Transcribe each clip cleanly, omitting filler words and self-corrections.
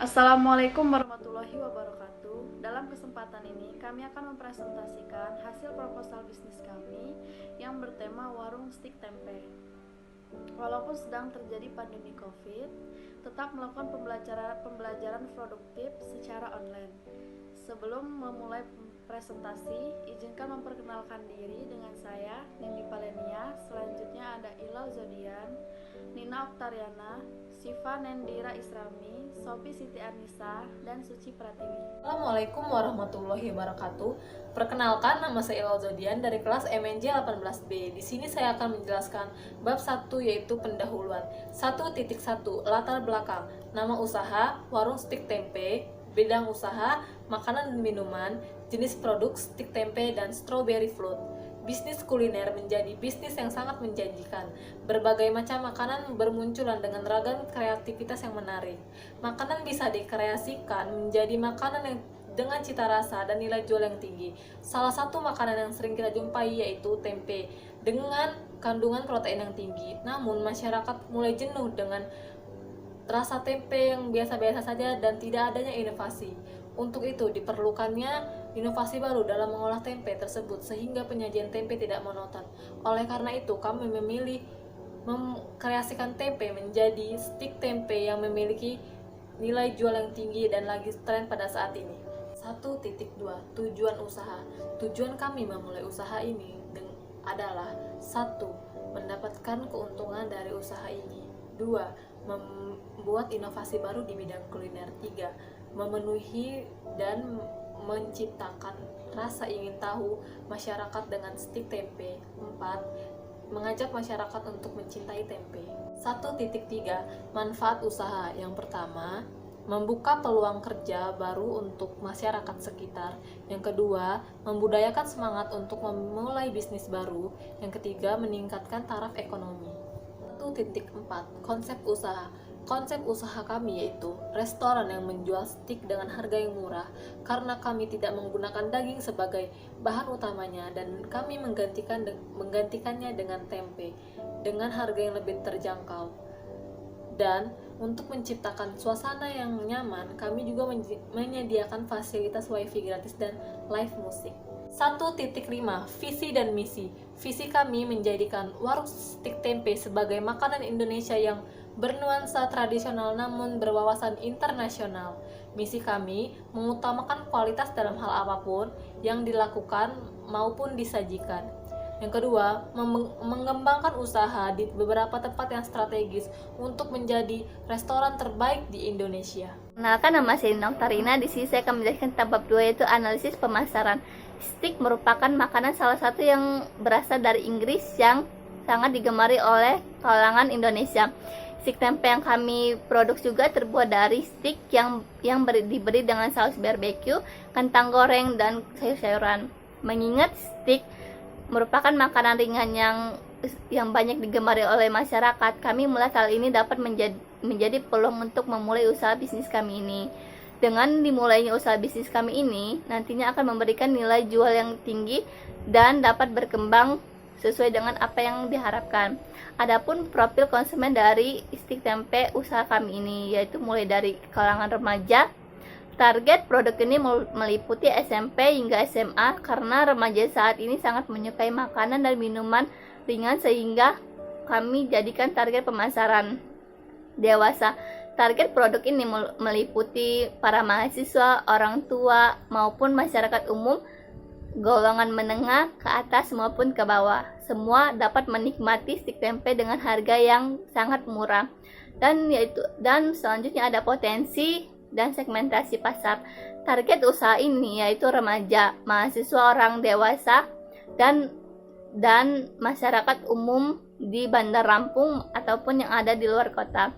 Assalamualaikum warahmatullahi wabarakatuh. Dalam kesempatan ini, kami akan mempresentasikan hasil proposal bisnis kami yang bertema warung stik tempe. Walaupun sedang terjadi pandemi COVID, tetap melakukan pembelajaran produktif secara online. Sebelum memulai presentasi, izinkan memperkenalkan diri dengan saya, Nindi Palenia. Selanjutnya ada Ilal Zodian, Nina Oktariana, Siva Nendira Isrami, Sophie Siti Anissa, dan Suci Pratiwi. Assalamualaikum warahmatullahi wabarakatuh. Perkenalkan, nama saya Ilal Zodian dari kelas MNJ 18B. Di sini saya akan menjelaskan bab 1 yaitu pendahuluan. 1.1 Latar belakang. Nama usaha warung stik tempe, bidang usaha makanan dan minuman, jenis produk stik tempe dan strawberry float. Bisnis kuliner menjadi bisnis yang sangat menjanjikan. Berbagai macam makanan bermunculan dengan ragam kreativitas yang menarik. Makanan bisa dikreasikan menjadi makanan yang dengan cita rasa dan nilai jual yang tinggi. Salah satu makanan yang sering kita jumpai yaitu tempe dengan kandungan protein yang tinggi. Namun masyarakat mulai jenuh dengan rasa tempe yang biasa-biasa saja dan tidak adanya inovasi. Untuk itu diperlukannya inovasi baru dalam mengolah tempe tersebut sehingga penyajian tempe tidak monoton. Oleh karena itu kami memilih mengkreasikan tempe menjadi stik tempe yang memiliki nilai jual yang tinggi dan lagi tren pada saat ini. 1.2 Tujuan usaha. Tujuan kami memulai usaha ini adalah 1. Mendapatkan keuntungan dari usaha ini. 2. Membuat inovasi baru di bidang kuliner. 3. Memenuhi dan menciptakan rasa ingin tahu masyarakat dengan stik tempe. 4. Mengajak masyarakat untuk mencintai tempe. 1.3 Manfaat usaha. Yang pertama, membuka peluang kerja baru untuk masyarakat sekitar. Yang kedua, membudayakan semangat untuk memulai bisnis baru. Yang ketiga, meningkatkan taraf ekonomi. 1.4 Konsep usaha. Konsep usaha kami yaitu restoran yang menjual stik dengan harga yang murah karena kami tidak menggunakan daging sebagai bahan utamanya dan kami menggantikannya dengan tempe dengan harga yang lebih terjangkau. Dan untuk menciptakan suasana yang nyaman, kami juga menyediakan fasilitas wifi gratis dan live musik. 1.5 Visi dan misi. Visi kami menjadikan warung stik tempe sebagai makanan Indonesia yang bernuansa tradisional namun berwawasan internasional. Misi kami mengutamakan kualitas dalam hal apapun yang dilakukan maupun disajikan. Yang kedua, mengembangkan usaha di beberapa tempat yang strategis untuk menjadi restoran terbaik di Indonesia. Kenalkan, nama saya Nina Oktarina. Di sini saya akan menjelaskan tentang bab 2 yaitu analisis pemasaran. Stik merupakan makanan salah satu yang berasal dari Inggris yang sangat digemari oleh kalangan Indonesia. Stik tempe yang kami produksi juga terbuat dari stik yang diberi dengan saus barbecue, kentang goreng, dan sayur-sayuran. Mengingat stik merupakan makanan ringan yang banyak digemari oleh masyarakat, kami melihat hal ini dapat menjadi peluang untuk memulai usaha bisnis kami ini. Dengan dimulainya usaha bisnis kami ini, nantinya akan memberikan nilai jual yang tinggi dan dapat berkembang sesuai dengan apa yang diharapkan. Adapun profil konsumen dari stik tempe usaha kami ini yaitu mulai dari kalangan remaja. Target produk ini meliputi SMP hingga SMA karena remaja saat ini sangat menyukai makanan dan minuman ringan sehingga kami jadikan target pemasaran dewasa. Target produk ini meliputi para mahasiswa, orang tua, maupun masyarakat umum, golongan menengah ke atas maupun ke bawah. Semua dapat menikmati stik tempe dengan harga yang sangat murah. Dan selanjutnya ada potensi dan segmentasi pasar. Target usaha ini yaitu remaja, mahasiswa, orang dewasa, dan masyarakat umum di Bandar Lampung ataupun yang ada di luar kota.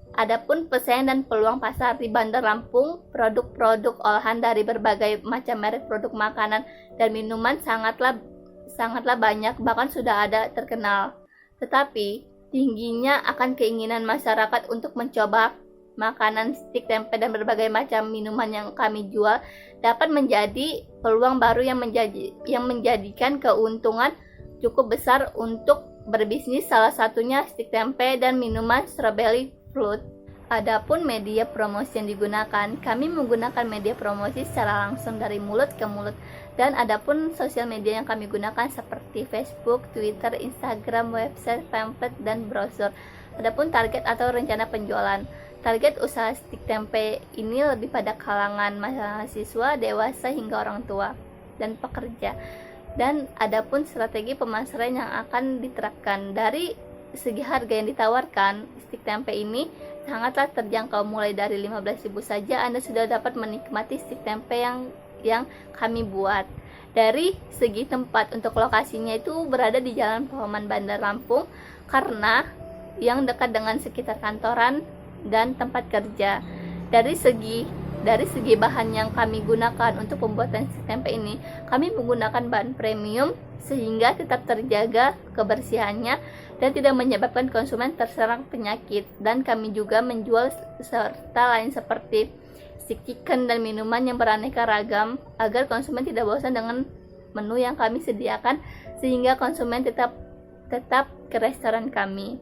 Adapun pesaing dan peluang pasar di Bandar Lampung, produk-produk olahan dari berbagai macam merek produk makanan dan minuman sangatlah banyak, bahkan sudah ada terkenal. Tetapi tingginya akan keinginan masyarakat untuk mencoba makanan stik tempe dan berbagai macam minuman yang kami jual dapat menjadi peluang baru yang menjadikan keuntungan cukup besar untuk berbisnis, salah satunya stik tempe dan minuman strawberry float. Adapun media promosi yang digunakan, kami menggunakan media promosi secara langsung dari mulut ke mulut. Dan adapun sosial media yang kami gunakan seperti Facebook, Twitter, Instagram, website, pamflet, dan brosur. Adapun target atau rencana penjualan. Target usaha stik tempe ini lebih pada kalangan mahasiswa, dewasa, hingga orang tua dan pekerja. Dan adapun strategi pemasaran yang akan diterapkan. Dari segi harga yang ditawarkan, stik tempe ini sangatlah terjangkau. Mulai dari 15.000 saja Anda sudah dapat menikmati stik tempe yang kami buat. Dari segi tempat, untuk lokasinya itu berada di Jalan Pahoman Bandar Lampung, karena yang dekat dengan sekitar kantoran dan tempat kerja. Dari segi bahan yang kami gunakan untuk pembuatan stik tempe ini, kami menggunakan bahan premium sehingga tetap terjaga kebersihannya dan tidak menyebabkan konsumen terserang penyakit. Dan kami juga menjual serta lain seperti stik chicken dan minuman yang beraneka ragam agar konsumen tidak bosan dengan menu yang kami sediakan, sehingga konsumen tetap ke restoran kami.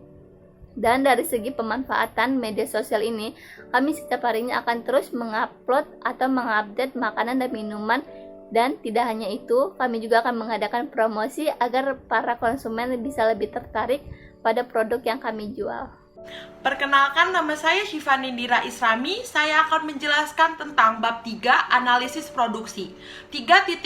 Dan dari segi pemanfaatan media sosial ini, kami setiap harinya akan terus mengupload atau mengupdate makanan dan minuman. Dan tidak hanya itu, kami juga akan mengadakan promosi agar para konsumen bisa lebih tertarik pada produk yang kami jual. Perkenalkan, nama saya Syifa Nindira Isrami. Saya akan menjelaskan tentang bab 3, analisis produksi. 3.1,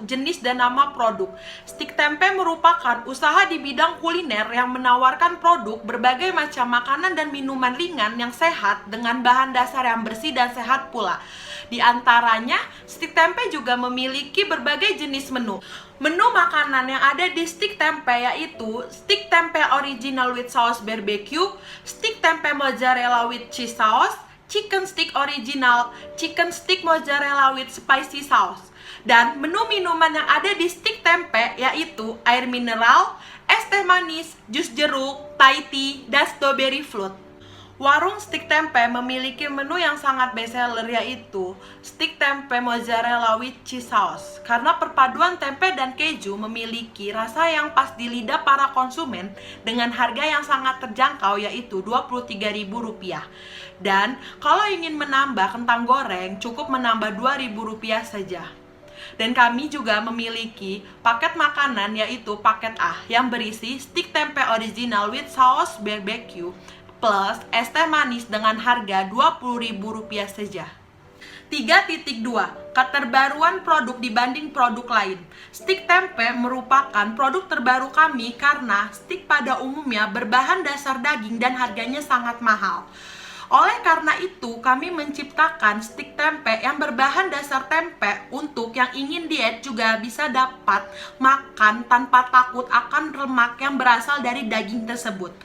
jenis dan nama produk. Stik tempe merupakan usaha di bidang kuliner yang menawarkan produk berbagai macam makanan dan minuman ringan yang sehat dengan bahan dasar yang bersih dan sehat pula. Di antaranya, stik tempe juga memiliki berbagai jenis menu. Menu makanan yang ada di stik tempe yaitu stik tempe original with sauce barbecue, stik tempe mozzarella with cheese sauce, chicken stick original, chicken stick mozzarella with spicy sauce. Dan menu minuman yang ada di stik tempe yaitu air mineral, es teh manis, jus jeruk, Thai tea, dan strawberry fruit. Warung stik tempe memiliki menu yang sangat bestseller yaitu stik tempe mozzarella with cheese sauce. Karena perpaduan tempe dan keju memiliki rasa yang pas di lidah para konsumen dengan harga yang sangat terjangkau yaitu Rp23.000. Dan kalau ingin menambah kentang goreng cukup menambah Rp2.000 saja. Dan kami juga memiliki paket makanan yaitu paket A yang berisi stik tempe original with sauce barbecue plus es teh manis dengan harga Rp20.000 saja. 3.2, keterbaruan produk dibanding produk lain. Stik tempe merupakan produk terbaru kami karena stik pada umumnya berbahan dasar daging dan harganya sangat mahal. Oleh karena itu, kami menciptakan stik tempe yang berbahan dasar tempe untuk yang ingin diet juga bisa dapat makan tanpa takut akan lemak yang berasal dari daging tersebut.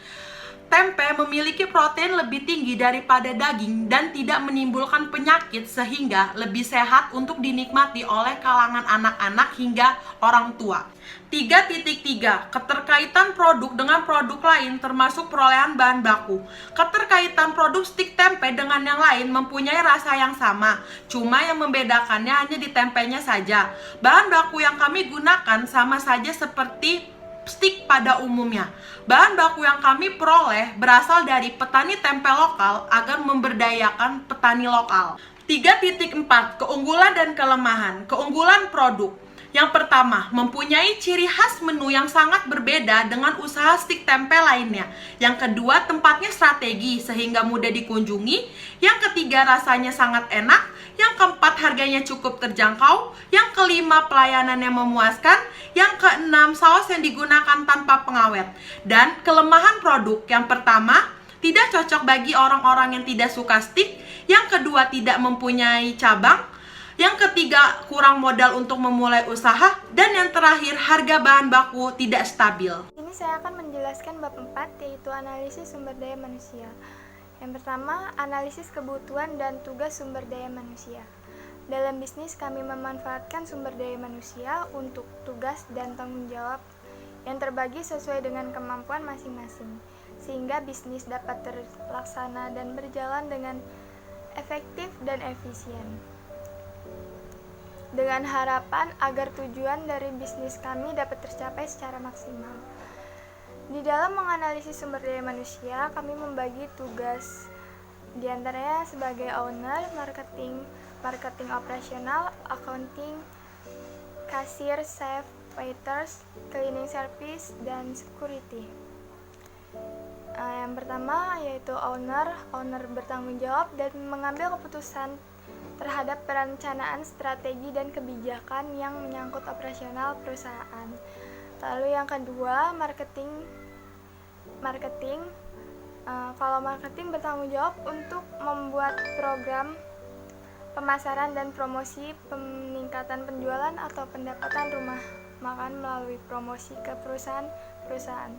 Tempe memiliki protein lebih tinggi daripada daging dan tidak menimbulkan penyakit sehingga lebih sehat untuk dinikmati oleh kalangan anak-anak hingga orang tua. 3.3, keterkaitan produk dengan produk lain termasuk perolehan bahan baku. Keterkaitan produk stik tempe dengan yang lain mempunyai rasa yang sama, cuma yang membedakannya hanya di tempenya saja. Bahan baku yang kami gunakan sama saja seperti stik pada umumnya. Bahan baku yang kami peroleh berasal dari petani tempe lokal agar memberdayakan petani lokal. 3.4, keunggulan dan kelemahan. Keunggulan produk. Yang pertama, mempunyai ciri khas menu yang sangat berbeda dengan usaha stik tempe lainnya. Yang kedua, tempatnya strategi sehingga mudah dikunjungi. Yang ketiga, rasanya sangat enak. Yang keempat, harganya cukup terjangkau. Yang kelima, pelayanannya memuaskan. Yang keenam, saus yang digunakan tanpa pengawet. Dan kelemahan produk, yang pertama, tidak cocok bagi orang-orang yang tidak suka stik. Yang kedua, tidak mempunyai cabang. Yang ketiga, kurang modal untuk memulai usaha. Dan yang terakhir, harga bahan baku tidak stabil. Ini saya akan menjelaskan bab 4, yaitu analisis sumber daya manusia. Yang pertama, analisis kebutuhan dan tugas sumber daya manusia. Dalam bisnis, kami memanfaatkan sumber daya manusia untuk tugas dan tanggung jawab yang terbagi sesuai dengan kemampuan masing-masing, sehingga bisnis dapat terlaksana dan berjalan dengan efektif dan efisien. Dengan harapan agar tujuan dari bisnis kami dapat tercapai secara maksimal. Di dalam menganalisis sumber daya manusia, kami membagi tugas Di antaranya sebagai owner, marketing operasional, accounting, kasir, chef, waiters, cleaning service, dan security. Yang pertama yaitu owner bertanggung jawab dan mengambil keputusan terhadap perencanaan strategi dan kebijakan yang menyangkut operasional perusahaan. Lalu yang kedua, marketing. Kalau marketing bertanggung jawab untuk membuat program pemasaran dan promosi peningkatan penjualan atau pendapatan rumah makan melalui promosi ke perusahaan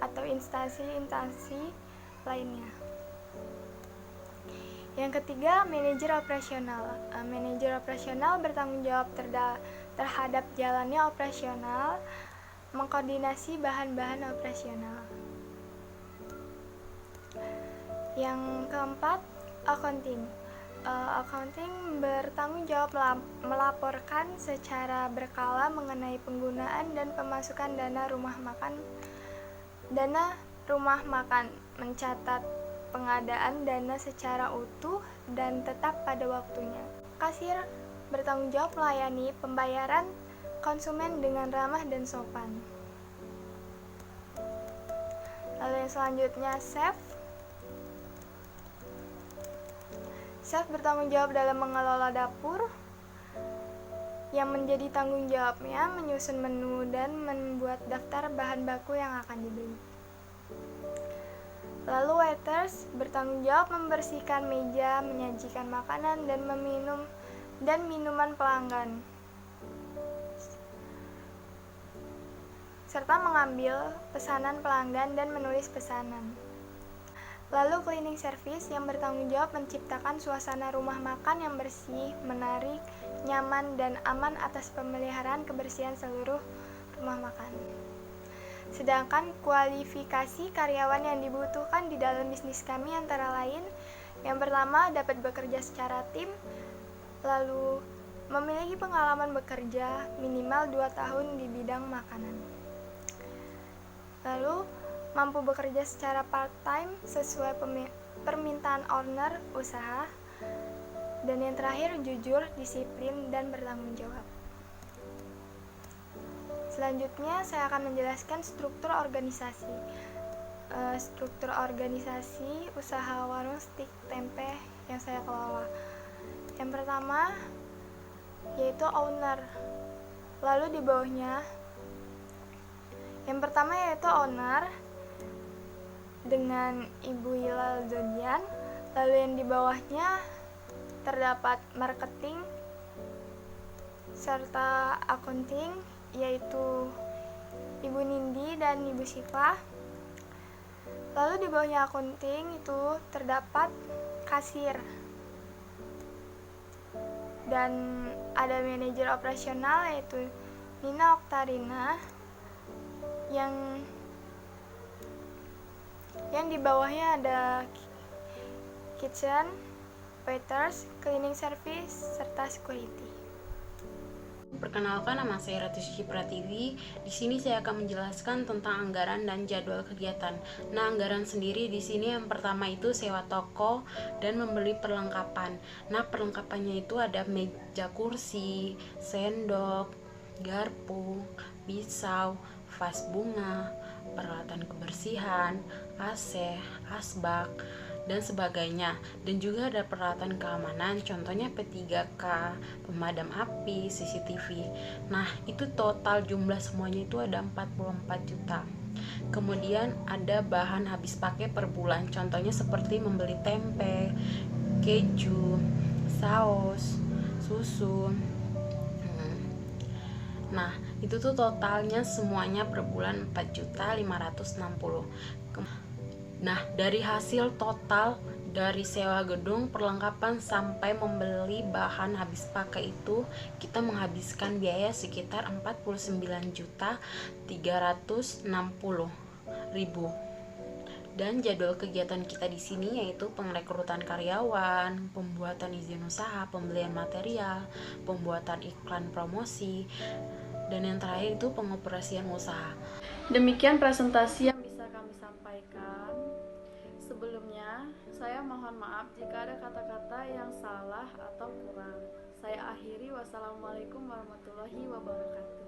atau instansi lainnya. Yang ketiga, manajer operasional. Manajer operasional bertanggung jawab terhadap jalannya operasional, mengkoordinasi bahan-bahan operasional. Yang keempat, accounting. Accounting bertanggung jawab melaporkan secara berkala mengenai penggunaan dan pemasukan dana rumah makan, mencatat pengadaan dana secara utuh dan tetap pada waktunya. Kasir bertanggung jawab melayani pembayaran konsumen dengan ramah dan sopan. Lalu yang selanjutnya, chef. Chef bertanggung jawab dalam mengelola dapur, yang menjadi tanggung jawabnya menyusun menu dan membuat daftar bahan baku yang akan dibeli. Lalu waiters bertanggung jawab membersihkan meja, menyajikan makanan dan minuman pelanggan, serta mengambil pesanan pelanggan dan menulis pesanan. Lalu cleaning service yang bertanggung jawab menciptakan suasana rumah makan yang bersih, menarik, nyaman, dan aman atas pemeliharaan kebersihan seluruh rumah makan. Sedangkan kualifikasi karyawan yang dibutuhkan di dalam bisnis kami antara lain, yang pertama dapat bekerja secara tim, lalu memiliki pengalaman bekerja minimal 2 tahun di bidang makanan. Lalu mampu bekerja secara part-time sesuai permintaan owner usaha. Dan yang terakhir, jujur, disiplin, dan bertanggung jawab. Selanjutnya, saya akan menjelaskan struktur organisasi. Struktur organisasi usaha warung stik tempe yang saya kelola. Yang pertama, yaitu owner. Lalu di bawahnya, yang pertama yaitu owner dengan Ibu Hilal Zodian. Lalu yang di bawahnya terdapat marketing serta accounting, yaitu Ibu Nindi dan Ibu Siva. Lalu di bawahnya accounting itu terdapat kasir, dan ada manajer operasional yaitu Nina Oktarina, yang di bawahnya ada kitchen, waiters, cleaning service, serta security. Perkenalkan, nama saya Ratu Suci Pratiwi. Di sini saya akan menjelaskan tentang anggaran dan jadwal kegiatan. Nah, anggaran sendiri di sini yang pertama itu sewa toko dan membeli perlengkapan. Nah, perlengkapannya itu ada meja kursi, sendok, garpu, pisau, vas bunga, peralatan kebersihan, AC, asbak, dan sebagainya. Dan juga ada peralatan keamanan, contohnya P3K, pemadam api, CCTV. Nah, itu total jumlah semuanya itu ada 44 juta. Kemudian ada bahan habis pakai per bulan, contohnya seperti membeli tempe, keju, saus, susu. Nah, itu tuh totalnya semuanya per bulan 4.560.000. Nah, dari hasil total dari sewa gedung, perlengkapan sampai membeli bahan habis pakai itu kita menghabiskan biaya sekitar 49.360.000. Dan jadwal kegiatan kita di sini yaitu pengrekrutan karyawan, pembuatan izin usaha, pembelian material, pembuatan iklan promosi, dan yang terakhir itu pengoperasian usaha. Demikian presentasi yang bisa kami sampaikan. Sebelumnya, saya mohon maaf jika ada kata-kata yang salah atau kurang. Saya akhiri, wassalamualaikum warahmatullahi wabarakatuh.